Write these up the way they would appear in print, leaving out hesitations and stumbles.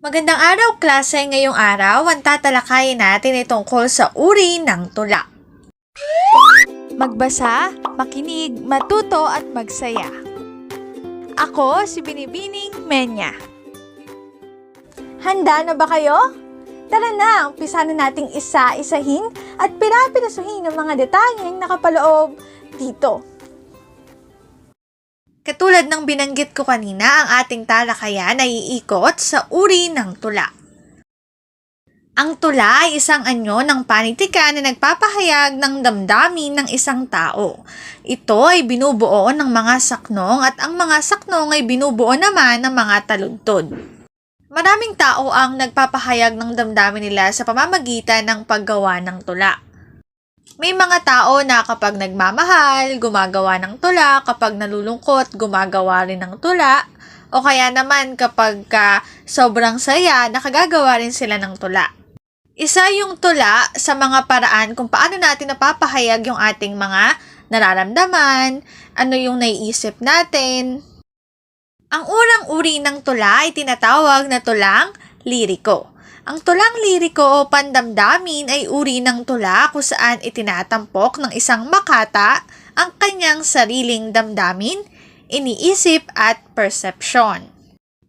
Magandang araw, klase. Ngayong araw, ang tatalakayin natin ay tungkol sa uri ng tula. Magbasa, makinig, matuto at magsaya. Ako si Binibining Menya. Handa na ba kayo? Tara na, umpisa na nating isa-isahin at pirapirasuhin ang mga detalyeng nakapaloob dito. Katulad ng binanggit ko kanina, ang ating talakayan ay iikot sa uri ng tula. Ang tula ay isang anyo ng panitikan na nagpapahayag ng damdamin ng isang tao. Ito ay binubuo ng mga saknong at ang mga saknong ay binubuo naman ng mga taludtod. Maraming tao ang nagpapahayag ng damdamin nila sa pamamagitan ng paggawa ng tula. May mga tao na kapag nagmamahal, gumagawa ng tula, kapag nalulungkot, gumagawa rin ng tula, o kaya naman kapag sobrang saya, nakagagawa rin sila ng tula. Isa yung tula sa mga paraan kung paano natin napapahayag yung ating mga nararamdaman, ano yung naiisip natin. Ang unang uri ng tula ay tinatawag na tulang liriko. Ang tulang liriko o pandamdamin ay uri ng tula kung saan itinatampok ng isang makata ang kanyang sariling damdamin, iniisip at perception.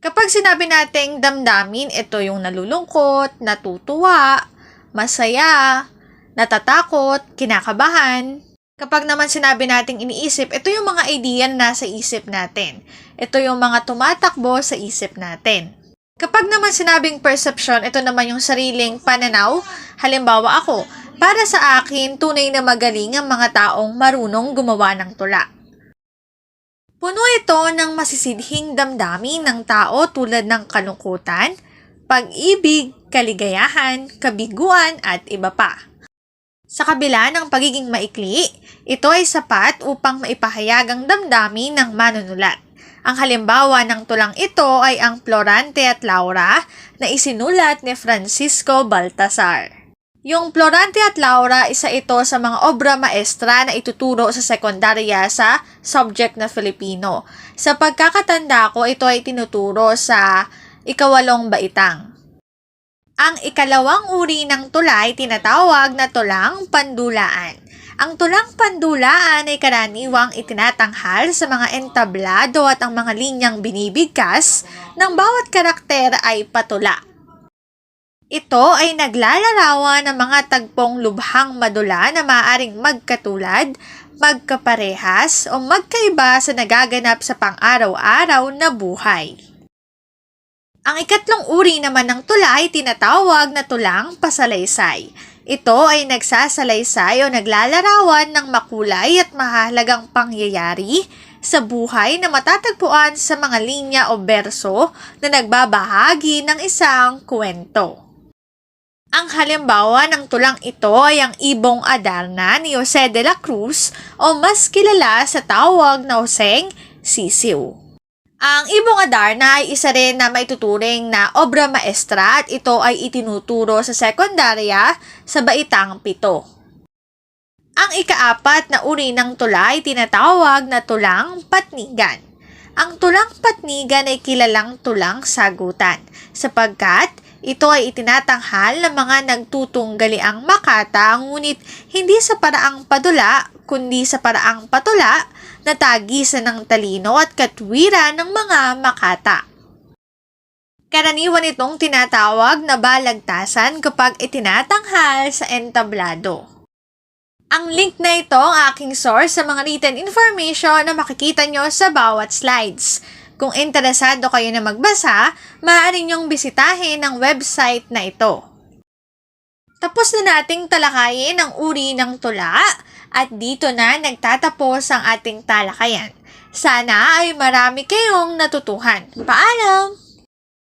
Kapag sinabi nating damdamin, ito yung nalulungkot, natutuwa, masaya, natatakot, kinakabahan. Kapag naman sinabi nating iniisip, ito yung mga idea na nasa isip natin. Ito yung mga tumatakbo sa isip natin. Kapag naman sinabing perception, ito naman yung sariling pananaw. Halimbawa ako, para sa akin, tunay na magaling ang mga taong marunong gumawa ng tula. Puno ito ng masisidhing damdamin ng tao tulad ng kalungkutan, pag-ibig, kaligayahan, kabiguan at iba pa. Sa kabila ng pagiging maikli, ito ay sapat upang maipahayag ang damdamin ng manunulat. Ang halimbawa ng tulang ito ay ang Florante at Laura na isinulat ni Francisco Baltasar. Yung Florante at Laura, isa ito sa mga obra maestra na ituturo sa sekundarya sa subject na Filipino. Sa pagkakatanda ko, ito ay tinuturo sa ikawalong baitang. Ang ikalawang uri ng tula ay tinatawag na tulang pandulaan. Ang tulang pandulaan ay karaniwang itinatanghal sa mga entablado at ang mga linyang binibigkas ng bawat karakter ay patula. Ito ay naglalarawan ng mga tagpong lubhang madula na maaaring magkatulad, magkaparehas o magkaiba sa nagaganap sa pang-araw-araw na buhay. Ang ikatlong uri naman ng tula ay tinatawag na tulang pasalaysay. Ito ay nagsasalaysay o naglalarawan ng makulay at mahalagang pangyayari sa buhay na matatagpuan sa mga linya o berso na nagbabahagi ng isang kwento. Ang halimbawa ng tulang ito ay ang Ibong Adarna ni Jose de la Cruz o mas kilala sa tawag na Joseng Sisiw. Ang Ibong Adarna ay isa rin na maituturing na obra maestra at ito ay itinuturo sa sekundarya sa baitang 7. Ang ikaapat na uri ng tula ay tinatawag na tulang patnigan. Ang tulang patnigan ay kilalang tulang sagutan sapagkat ito ay itinatanghal ng mga nagtutunggaliang makata ngunit hindi sa paraang padula kundi sa paraang patula na tagisan ng talino at katwiran ng mga makata. Karaniwan itong tinatawag na balagtasan kapag itinatanghal sa entablado. Ang link na ito ang aking source sa mga written information na makikita nyo sa bawat slides. Kung interesado kayo na magbasa, maaari nyong bisitahin ang website na ito. Tapos na nating talakayin ang uri ng tula at dito na nagtatapos ang ating talakayan. Sana ay marami kayong natutuhan. Paalam!